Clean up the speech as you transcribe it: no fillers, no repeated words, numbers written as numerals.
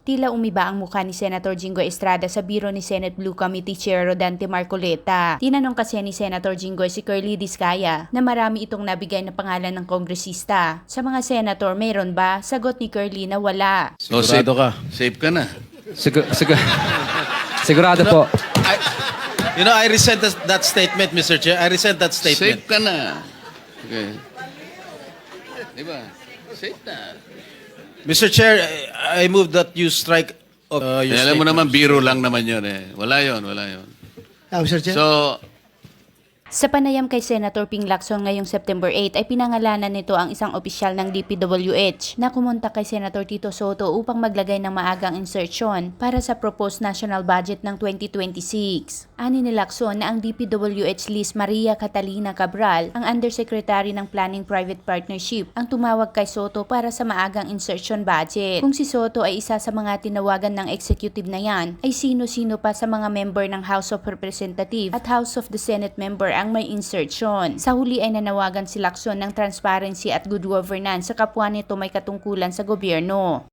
Tila umiba ang mukha ni Senator Jinggoy Estrada sa biro ni Senate Blue Committee Chair Rodante Marcoleta. Tinanong kasi ni Senator Jinggoy si Curly Diskaya na marami itong nabigay na pangalan ng kongresista. Sa mga senator, meron ba? Sagot ni Curly na wala. Sigurado ka? Safe ka na. Sigurado po. I resent that statement, Mr. Chair. I resent that statement. Safe ka na. Okay. Diba? Safe na. Mr. Chair, I move that you strike your Alam mo statement. naman, biro lang naman yun eh. Wala yun. Mr. Chair. So, Sa panayam kay Senator Ping Lacson ngayong September 8 ay pinangalanan nito ang isang opisyal ng DPWH na kumontak kay Senator Tito Soto upang maglagay ng maagang insertion para sa proposed national budget ng 2026. Ani ni Lacson na ang DPWH Liz Maria Catalina Cabral, ang Undersecretary ng Planning Private Partnership, ang tumawag kay Soto para sa maagang insertion budget. Kung si Soto ay isa sa mga tinawagan ng executive na yan, ay sino-sino pa sa mga member ng House of Representatives at House of the Senate member ang may insertion. Sa huli ay nanawagan si Lacson ng transparency at good governance sa kapwa nito may katungkulan sa gobyerno.